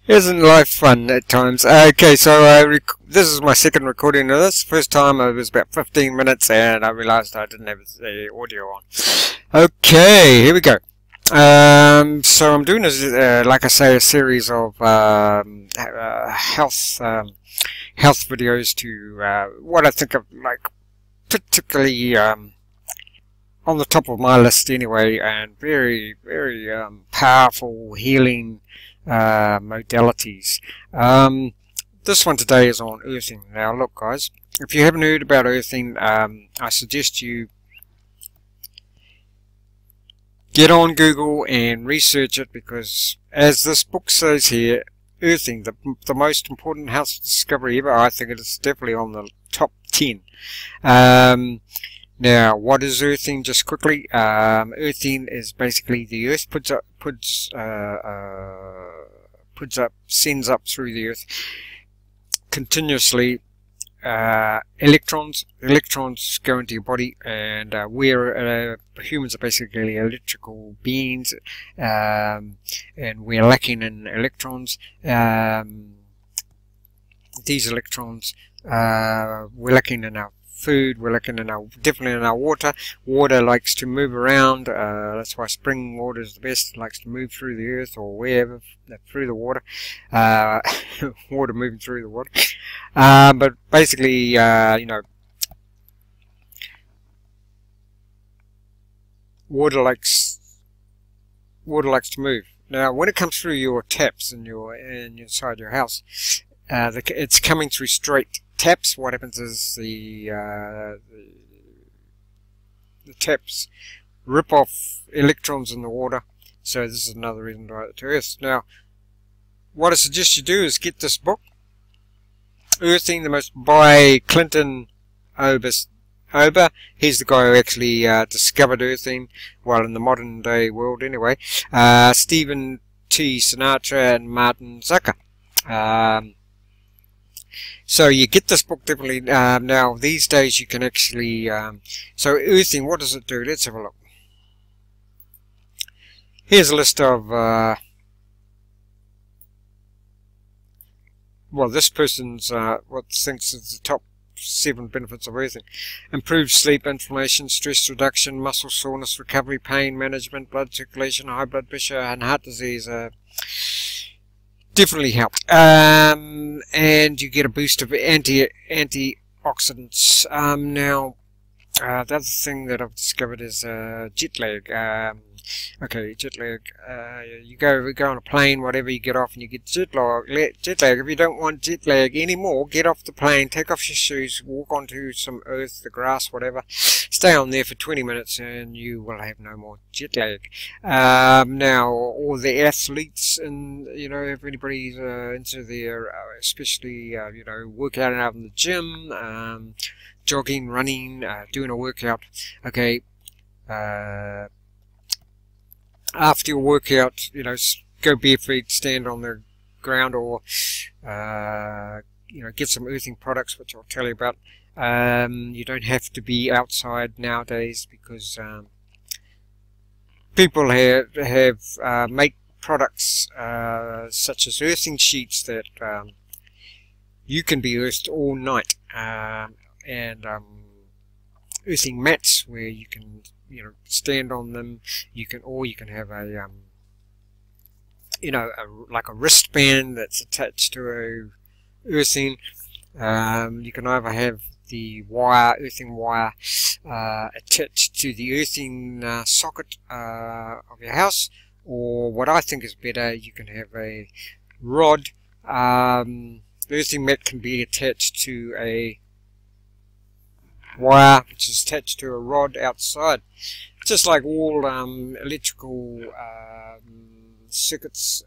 Isn't life fun at times? Okay, so this is my second recording of this. First time it was about 15 minutes and I realized I didn't have the audio on. Okay, here we go. So I'm doing this, like I say, a series of health videos to what I think of, like, particularly on the top of my list anyway, and very powerful healing modalities. This one today is on earthing. Now look guys, if you haven't heard about earthing, I suggest you get on Google and research it, because as this book says here, earthing, the most important health discovery ever. I think it is definitely on the top 10. Now, what is earthing? Just quickly, earthing is basically the earth sends up through the earth continuously electrons. Electrons go into your body, and humans are basically electrical beings, and we're lacking in electrons. These electrons, we're lacking in our food, we're looking in definitely in our water. Water likes to move around, that's why spring water is the best. It likes to move through the earth or wherever, through the water. Water moving through the water. But basically, you know, water likes to move. Now when it comes through your taps inside your house, it's coming through straight taps. What happens is the taps rip off electrons in the water. So this is another reason to earth. Now, what I suggest you do is get this book, Earthing, by Clinton Ober. He's the guy who actually discovered earthing, well, in the modern day world anyway. Stephen T. Sinatra and Martin Zucker. So you get this book definitely. Now these days you can actually so earthing, what does it do? Let's have a look. Here's a list of well, this person's what thinks is the top 7 benefits of earthing: improved sleep, inflammation, stress reduction, muscle soreness recovery, pain management, blood circulation, high blood pressure, and heart disease. Definitely help. And you get a boost of antioxidants. Now, the other thing that I've discovered is jet lag. Okay, jet lag. You go on a plane, whatever, you get off and you get jet lag. If you don't want jet lag anymore, get off the plane, take off your shoes, walk onto some earth, the grass, whatever. Stay on there for 20 minutes and you will have no more jet lag. Now, all the athletes, and you know, if anybody's into their, especially you know, workout out in the gym, jogging, running, doing a workout. Okay. After your workout, you know, go barefoot, stand on the ground, or you know, get some earthing products, which I'll tell you about. You don't have to be outside nowadays, because people have make products such as earthing sheets that you can be earthed all night, and earthing mats where you can, you know, stand on them. You can have a you know, like a wristband that's attached to a earthing. You can either have the earthing wire attached to the earthing socket of your house, or what I think is better, you can have a rod. The earthing mat can be attached to a wire which is attached to a rod outside. Just like all electrical circuits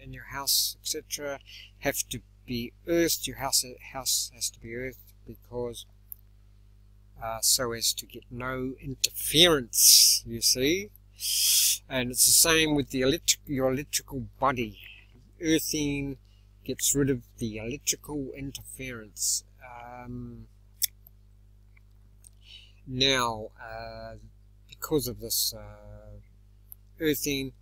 in your house, etc., have to be earthed. Your house has to be earthed, because so as to get no interference, you see. And it's the same with the your electrical body. Earthing gets rid of the electrical interference. Now, because of this earthing.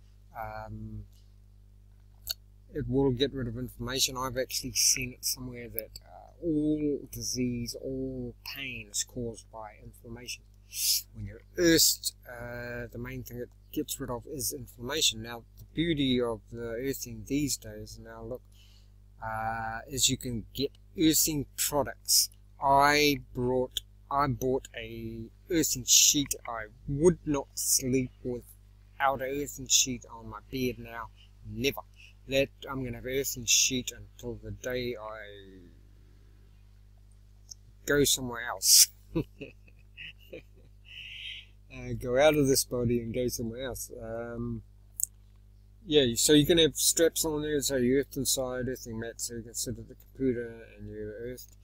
It will get rid of inflammation. I've actually seen it somewhere that all disease, all pain is caused by inflammation. When you're earthed, the main thing it gets rid of is inflammation. Now, the beauty of the earthing these days, now look, is you can get earthing products. I bought a earthing sheet. I would not sleep without an earthing sheet on my bed now. Never. That I'm going to have an earthing sheet until the day I go somewhere else. Go out of this body and go somewhere else. Yeah, so you can have straps on there, so you're earthed inside, earthing mat, so you can sit at the computer and you're earthed.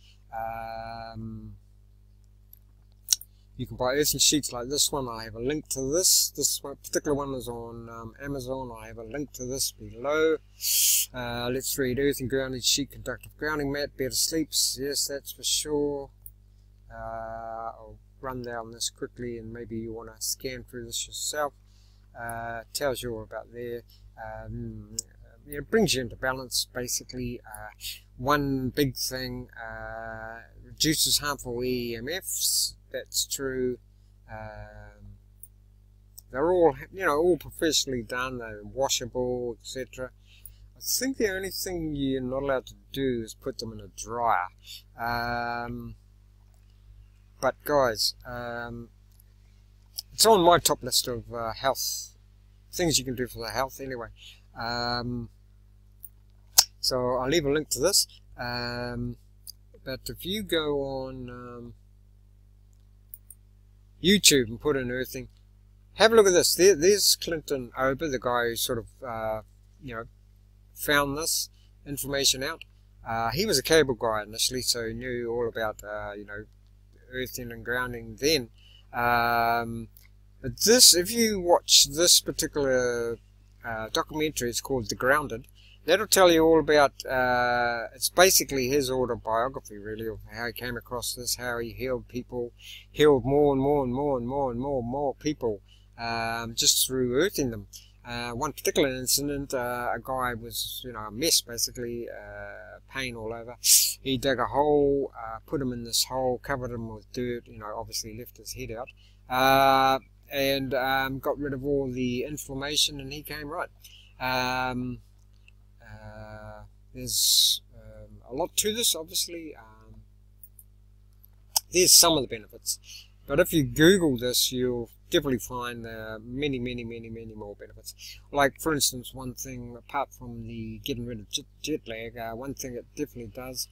You can buy earthing sheets like this one. I have a link to this. This one, particular one is on Amazon. I have a link to this below. Let's read. Earthing grounding sheet, conductive grounding mat, better sleeps. Yes, that's for sure. I'll run down this quickly, and maybe you want to scan through this yourself. Tells you all about there. It brings you into balance, basically. One big thing, reduces harmful EMFs. That's true. They're all, all professionally done. They're washable, etc. I think the only thing you're not allowed to do is put them in a dryer. But guys, it's on my top list of health things you can do for the health anyway. So I'll leave a link to this. But if you go on YouTube and put in earthing, have a look at this. There's Clinton Ober, the guy who sort of found this information out. He was a cable guy initially, so he knew all about earthing and grounding then. But this, if you watch this particular documentary, it's called The Grounded. That'll tell you all about, it's basically his autobiography really, of how he came across this, how he healed people, healed more and more and more and more and more people, just through earthing them. One particular incident, a guy was, a mess basically, pain all over. He dug a hole, put him in this hole, covered him with dirt, obviously left his head out, and got rid of all the inflammation, and he came right. There's a lot to this, obviously. There's some of the benefits, but if you Google this, you'll definitely find many more benefits. Like, for instance, one thing apart from the getting rid of jet lag, one thing it definitely does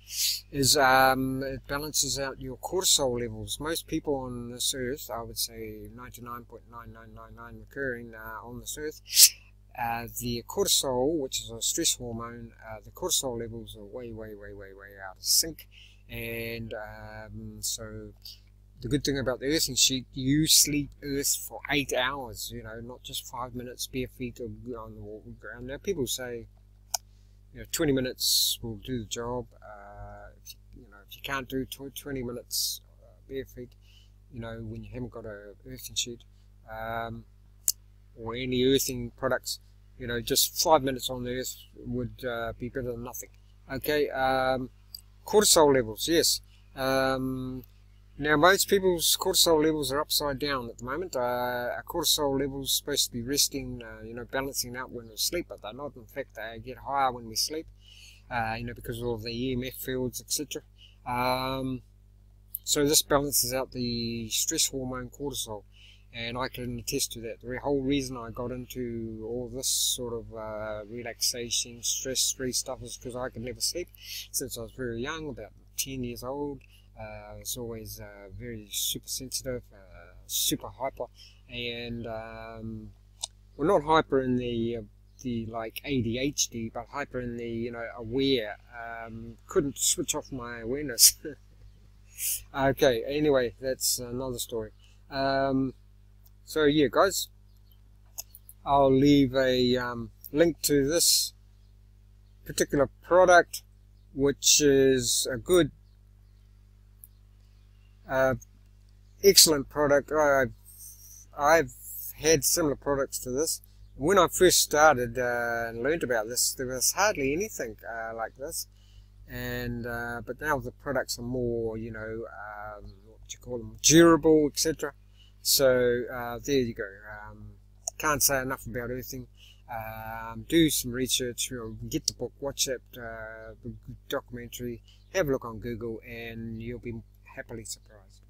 is it balances out your cortisol levels. Most people on this earth, I would say 99.9999 occurring on this earth, the cortisol, which is a stress hormone, the cortisol levels are way out of sync, and so the good thing about the earthing sheet, you sleep earth for 8 hours, not just 5 minutes bare feet or on the ground. Now people say 20 minutes will do the job. If you can't do 20 minutes bare feet, when you haven't got a earthing sheet, or any earthing products, just 5 minutes on the earth would be better than nothing. Okay, cortisol levels, yes. Now most people's cortisol levels are upside down at the moment. Our cortisol levels are supposed to be resting, balancing out when we sleep, but they're not. In fact, they get higher when we sleep, because of all the EMF fields, etc. So this balances out the stress hormone cortisol. And I can attest to that. The whole reason I got into all this sort of relaxation, stress-free stuff is because I could never sleep since I was very young, about 10 years old. I was always very super sensitive, super hyper, and well, not hyper in the like ADHD, but hyper in the aware. Couldn't switch off my awareness. Okay, anyway, that's another story. So yeah, guys, I'll leave a link to this particular product, which is a good, excellent product. I've had similar products to this, When I first started and learned about this, there was hardly anything like this, and but now the products are more, you know, what you call them, durable, etc. So there you go. Can't say enough about earthing. Do some research, get the book, watch it, the documentary, have a look on Google, and you'll be happily surprised.